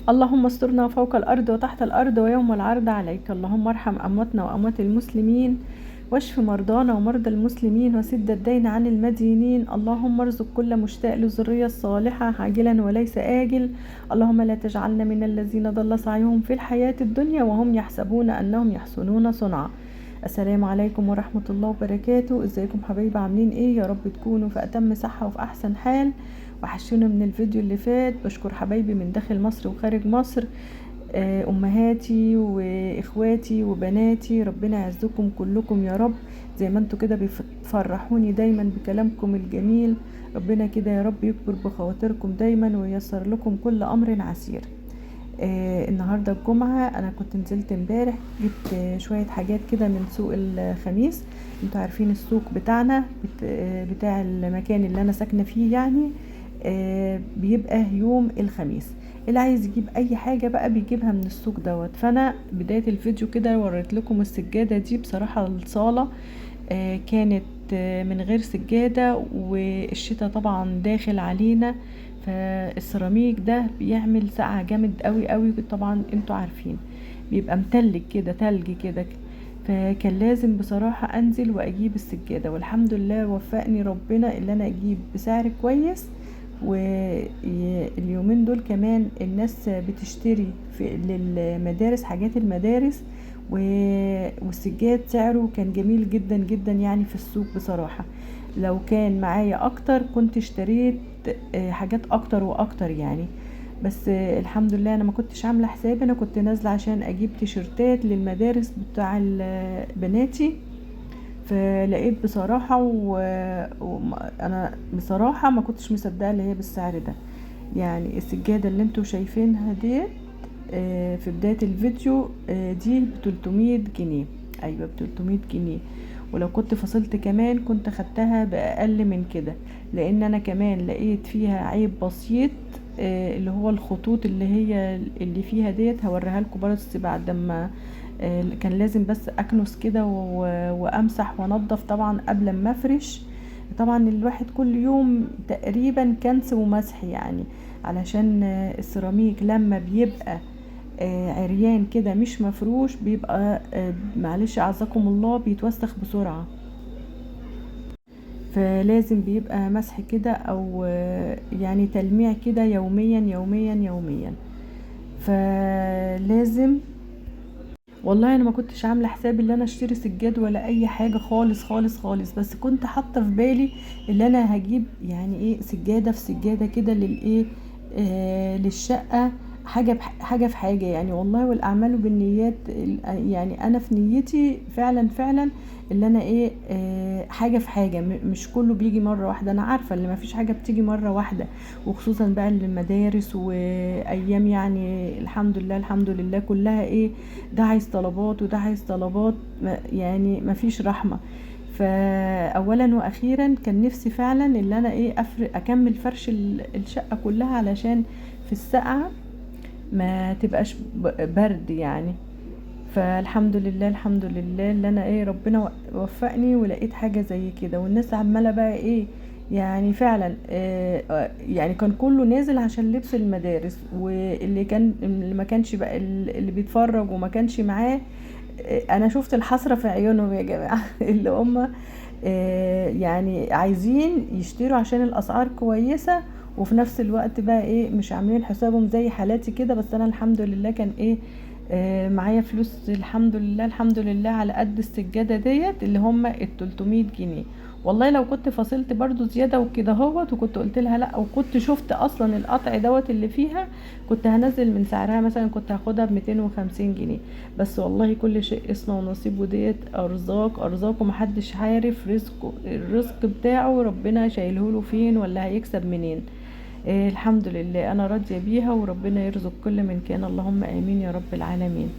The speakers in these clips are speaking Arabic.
اللهم استرنا فوق الأرض وتحت الأرض ويوم العرض عليك. اللهم ارحم أمواتنا وأموات المسلمين، واشف مرضانا ومرضى المسلمين، وسد الدين عن المدينين. اللهم ارزق كل مشتاق للذرية الصالحة عاجلا وليس آجل. اللهم لا تجعلنا من الذين ضل سعيهم في الحياة الدنيا وهم يحسبون أنهم يحسنون صنعا. السلام عليكم ورحمة الله وبركاته. ازيكم حبايبي، عاملين ايه؟ يا رب تكونوا في أتم صحة وفي أحسن حال. وحشونا من الفيديو اللي فات. بشكر حبايبي من داخل مصر وخارج مصر، امهاتي واخواتي وبناتي، ربنا يعزكم كلكم يا رب. زي ما انتوا كده بتفرحوني دايما بكلامكم الجميل، ربنا كده يا رب يكبر بخواطركم دايما وييسر لكم كل امر عسير. النهارده الجمعه، انا كنت نزلت امبارح جبت شويه حاجات كده من سوق الخميس. انتوا عارفين السوق بتاعنا بتاع المكان اللي انا ساكنه فيه يعني، بيبقى يوم الخميس. اللي عايز يجيب اي حاجة بقى بيجيبها من السوق دوت. فانا بداية الفيديو كده وريت لكم السجادة دي. بصراحة الصالة كانت من غير سجادة، والشتاء طبعا داخل علينا، فالسيراميك ده بيعمل سقعة جامد قوي قوي. طبعا انتوا عارفين بيبقى متلج كده، تلج كده. فكان لازم بصراحة انزل واجيب السجادة، والحمد لله وفقني ربنا اللي انا اجيب بسعر كويس. واليومين دول كمان الناس بتشتري للمدارس حاجات المدارس، والسجاد سعره كان جميل جدا جدا يعني في السوق بصراحة. لو كان معايا اكتر كنت اشتريت حاجات اكتر واكتر يعني. بس الحمد لله انا ما كنتش عاملة حسابي، انا كنت نازلة عشان اجيب تيشرتات للمدارس بتاع بناتي. فلقيت بصراحة وانا بصراحة ما كنتش مصدقة اللي هي بالسعر ده. يعني السجادة اللي انتوا شايفينها ديت في بداية الفيديو دي ب300 جنيه. ايوه ب300 جنيه. ولو كنت فصلت كمان كنت خدتها بأقل من كده، لان انا كمان لقيت فيها عيب بسيط، اللي هو الخطوط اللي هي اللي فيها ديت. هوريها لكم بس بعد ما كان لازم بس اكنس كده وامسح وانضف طبعا قبل ما افرش. طبعا الواحد كل يوم تقريبا كنس ومسح يعني، علشان السيراميك لما بيبقى عريان كده مش مفروش بيبقى معلش اعزكم الله بيتوسخ بسرعة. فلازم بيبقى مسح كده او يعني تلميع كده يوميا يوميا يوميا. فلازم والله انا ما كنتش عامله حسابي ان انا اشتري سجاد ولا اي حاجه خالص خالص خالص، بس كنت حاطه في بالي اللي انا هجيب يعني ايه سجاده في سجاده كده للايه للشقه. حاجه في حاجه يعني. والله والاعمال بالنيات. يعني انا في نيتي فعلا فعلا اللي انا ايه حاجه في حاجه. مش كله بيجي مره واحده. انا عارفه ان ما فيش حاجه بتيجي مره واحده، وخصوصا بقى المدارس وايام يعني. الحمد لله الحمد لله كلها ايه، ده عايز طلبات وده عايز طلبات، يعني مفيش رحمة. فاولا واخيرا كان نفسي فعلا اللي انا ايه اكمل فرش الشقة كلها، علشان في السقعة ما تبقاش برد يعني. فالحمد لله الحمد لله اللي انا ايه ربنا وفقني ولقيت حاجة زي كده. والناس عمالة بقى ايه يعني فعلا يعني كان كله نازل عشان لبس المدارس، اللي ما كانش بقى اللي بيتفرج وما كانش معاه انا شفت الحسرة في عيونهم يا جماعة اللي هم يعني عايزين يشتروا عشان الاسعار كويسة، وفي نفس الوقت بقى ايه مش عاملين حسابهم زي حالاتي كده. بس انا الحمد لله كان ايه معايا فلوس الحمد لله الحمد لله على قد السجادة ديت اللي هم ال300 جنيه. والله لو كنت فصلت برضو زيادة وكده هوت وكنت قلت لها لا، وكنت شفت اصلا القطع دوت اللي فيها، كنت هنزل من سعرها مثلا، كنت هاخدها ب250 جنيه. بس والله كل شيء اسمه ونصيب، وديت ارزاق ارزاق ومحدش عارف رزقه الرزق بتاعه ربنا شايلهوله فين ولا هيكسب منين. الحمد لله انا راضيه بيها، وربنا يرزق كل من كان. اللهم امين يا رب العالمين.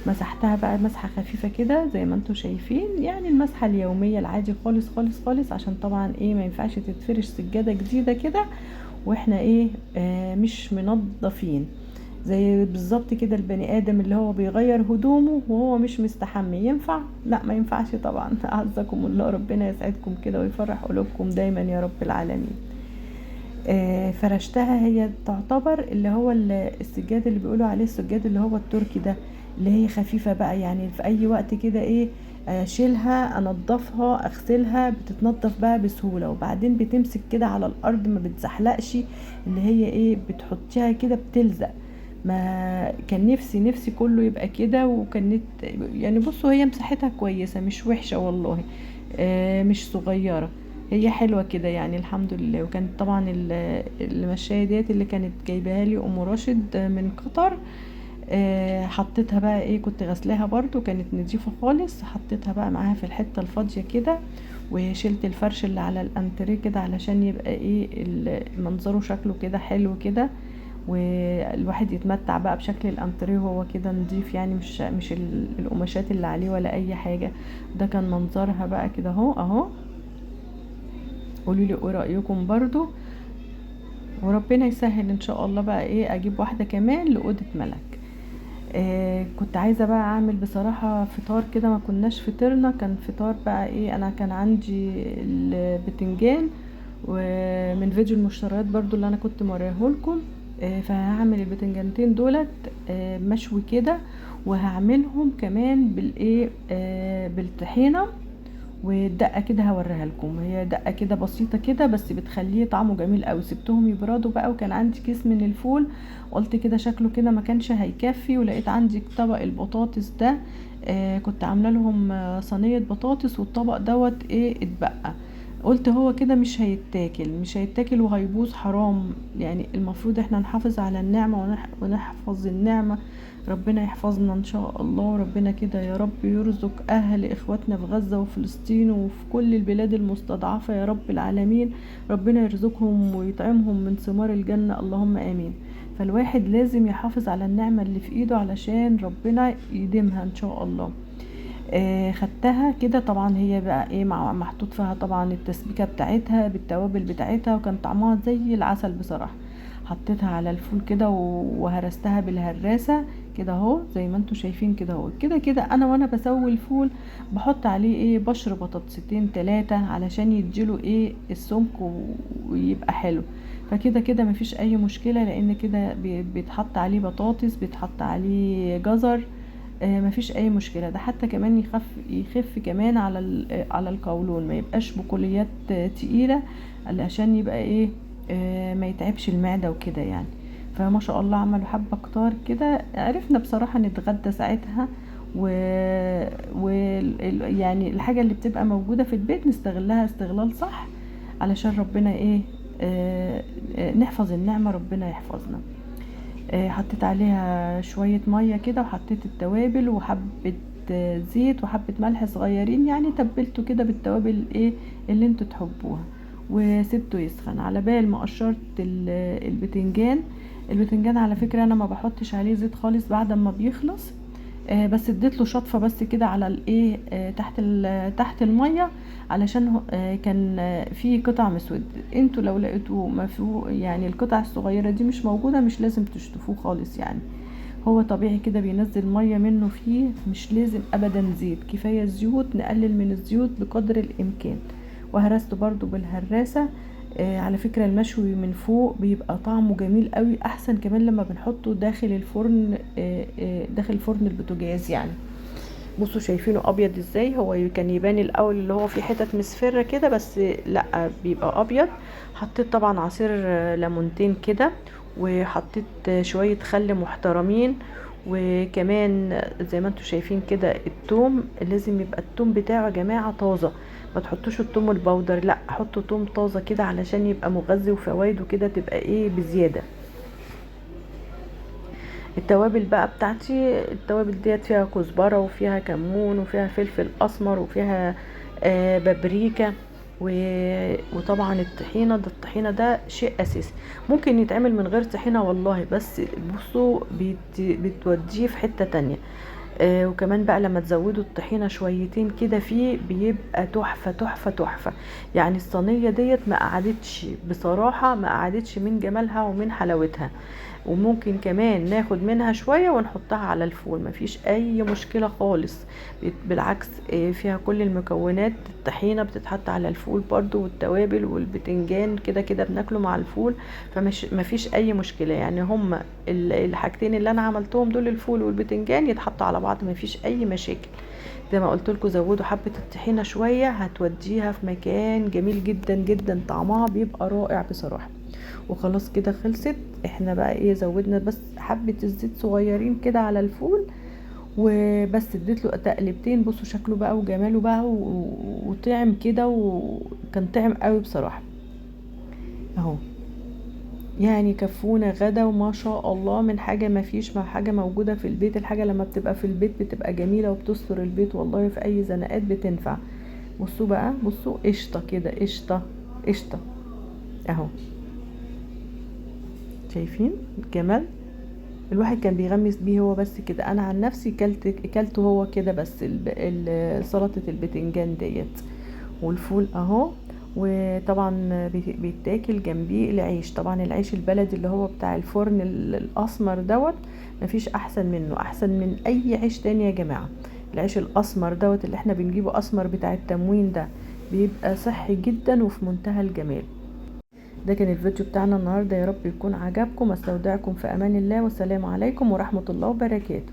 مسحتها بقى مسحه خفيفه كده زي ما انتم شايفين، يعني المسحه اليوميه العادي خالص خالص خالص، عشان طبعا ايه ما ينفعش تتفرش سجاده جديده كده واحنا ايه مش منظفين. زي بالظبط كده البني ادم اللي هو بيغير هدومه وهو مش مستحمي، ينفع؟ لا ما ينفعش طبعا. اعزكم الله، ربنا يسعدكم كده ويفرح قلوبكم دايما يا رب العالمين. فرشتها. هي تعتبر اللي هو السجاد اللي بيقولوا عليه السجاد اللي هو التركي ده، اللي هي خفيفة بقى، يعني في اي وقت كده ايه اشيلها انضفها اغسلها بتتنضف بقى بسهولة، وبعدين بتمسك كده على الارض ما بتزحلقش، اللي هي ايه بتحطيها كده بتلزق. ما كان نفسي كله يبقى كده، وكانت يعني بصوا هي مساحتها كويسة مش وحشة والله، مش صغيرة، هي حلوة كده يعني الحمد لله. وكانت طبعا المشاية ديت اللي كانت جايباها لي ام راشد من قطر. حطيتها بقى ايه، كنت غسلاها برضو كانت نضيفة خالص، حطيتها بقى معاها في الحتة الفاضية كده، وشلت الفرش اللي على الانتريه كده علشان يبقى ايه منظره شكله كده حلو كده، والواحد يتمتع بقى بشكل الانتريه وهو كده نضيف، يعني مش القماشات اللي عليه ولا اي حاجة. ده كان منظرها بقى كده اهو. قولوا لي ايه رايكم برضو، وربنا يسهل ان شاء الله بقى ايه اجيب واحده كمان لاوضه ملك. كنت عايزه بقى اعمل بصراحه فطار كده، ما كناش فطرنا، كان فطار بقى ايه، انا كان عندي البتنجان ومن فيديو المشتريات برضو اللي انا كنت موريهولكم. فهعمل البتنجانتين دولت مشوي كده، وهعملهم كمان بالايه بالطحينه والدقه كده هوريها لكم. هي دقه كده بسيطه كده بس بتخليه طعمه جميل قوي. سبتهم يبردوا بقى، وكان عندي كيس من الفول، قلت كده شكله كده ما كانش هيكفي، ولقيت عندي طبق البطاطس ده. كنت عامله لهم صينيه بطاطس، والطبق دوت ايه اتبقى، قلت هو كده مش هيتاكل وهيبوظ حرام. يعني المفروض احنا نحافظ على النعمه ونحفظ النعمه. ربنا يحفظنا ان شاء الله، وربنا كده يا رب يرزق اهل اخواتنا في غزة وفلسطين وفي كل البلاد المستضعفة يا رب العالمين. ربنا يرزقهم ويطعمهم من ثمار الجنة، اللهم امين. فالواحد لازم يحافظ على النعمة اللي في ايده علشان ربنا يديمها ان شاء الله. خدتها كده طبعا، هي بقى ايه محطوط فيها طبعا التسبيكة بتاعتها بالتوابل بتاعتها، وكان طعمها زي العسل بصراحة. حطيتها على الفول كده وهرستها بالهراسة كده اهو، زي ما انتوا شايفين كده اهو. كده كده انا وانا بسوي الفول بحط عليه ايه بشر بطاطستين 3 علشان يديله ايه السمك ويبقى حلو. فكده كده مفيش اي مشكلة، لان كده بيتحط عليه بطاطس، بيتحط عليه جزر، مفيش اي مشكله. ده حتى كمان يخف كمان على القولون، ما يبقاش بقوليات تقيله، علشان يبقى ايه ما يتعبش المعده وكده يعني. فما شاء الله عملوا حبه كتار كده، عرفنا بصراحه نتغدى ساعتها. و... يعني الحاجه اللي بتبقى موجوده في البيت نستغلها استغلال صح، علشان ربنا ايه نحفظ النعمه، ربنا يحفظنا. حطيت عليها شوية مية كده، وحطيت التوابل وحبة زيت وحبة ملح صغيرين، يعني تبلته كده بالتوابل ايه اللي انتوا تحبوها، وسبته يسخن على بال ما قشرت البتنجان على فكرة انا ما بحطش عليه زيت خالص بعد ما بيخلص، بس اديت له شطفه بس كده على الايه تحت الميه، علشان كان في قطع مسود. انتوا لو لقيتوه ما فيه يعني القطع الصغيره دي مش موجوده، مش لازم تشطفوه خالص يعني، هو طبيعي كده بينزل ميه منه فيه، مش لازم ابدا زيت، كفايه زيوت، نقلل من الزيوت بقدر الامكان. وهرسته برضو بالهراسه. على فكرة المشوي من فوق بيبقى طعمه جميل قوي، احسن كمان لما بنحطه داخل الفرن، داخل فرن البوتاجاز يعني. بصوا شايفينه ابيض ازاي، هو كان يبان الاول اللي هو في حتت مصفرة كده، بس لا بيبقى ابيض. حطيت طبعا عصير ليمونتين كده، وحطيت شوية خل محترمين، وكمان زي ما انتوا شايفين كده التوم، لازم يبقى التوم بتاعه يا جماعة طازة، ما تحطوش التوم البودر، لا حطوا توم طازة كده علشان يبقى مغذي وفوائده كده تبقى ايه بزيادة. التوابل بقى بتاعتي، التوابل ديت فيها كزبرة وفيها كمون وفيها فلفل اسمر وفيها بابريكا، وطبعا الطحينة ده شيء اساسي، ممكن يتعمل من غير طحينة والله، بس بصوا بتوديه في حتة تانية. وكمان بقى لما تزودوا الطحينة شويتين كده فيه بيبقى تحفة تحفة تحفة. يعني الصينية ديت ما قعدتش بصراحة، ما قعدتش من جمالها ومن حلاوتها. وممكن كمان ناخد منها شوية ونحطها على الفول، مفيش اي مشكلة خالص. بالعكس فيها كل المكونات. الطحينة بتتحط على الفول برضو، والتوابل والبتنجان كده كده بناكله مع الفول، فمش مفيش اي مشكلة. يعني هما الحاجتين اللي انا عملتهم دول، الفول والبتنجان، يتحطوا على بعض مفيش اي مشاكل. زي ما قلت لكم زودوا حبة الطحينة شوية، هتوديها في مكان جميل جدا جدا، طعمها بيبقى رائع بصراحة. وخلاص كده خلصت. احنا بقى ايه، زودنا بس حبة الزيت صغيرين كده على الفول وبس، اديت له تقلبتين. بصوا شكله بقى وجماله بقى وطعم كده، وكان طعم قوي بصراحة اهو. يعني كفونا غدا وما شاء الله، من حاجة ما فيش، مع حاجة موجودة في البيت. الحاجة لما بتبقى في البيت بتبقى جميلة وبتستر البيت والله، في اي زنقات بتنفع. بصوا بقى، بصوا قشطة كده، قشطة قشطة اهو. شايفين الجمال؟ الواحد كان بيغمس بيه هو بس كده. انا عن نفسي كلته هو كده بس، سلطة البتنجان ديت والفول اهو. وطبعا بيتاكل جنبيه العيش، طبعا العيش البلدي اللي هو بتاع الفرن الاسمر دوت، مفيش احسن منه، احسن من اي عيش تاني يا جماعة. العيش الاسمر دوت اللي احنا بنجيبه اسمر بتاع التموين ده، بيبقى صحي جدا وفي منتهى الجمال. ده كان الفيديو بتاعنا النهاردة، يا رب يكون عجبكم. استودعكم في امان الله، والسلام عليكم ورحمة الله وبركاته.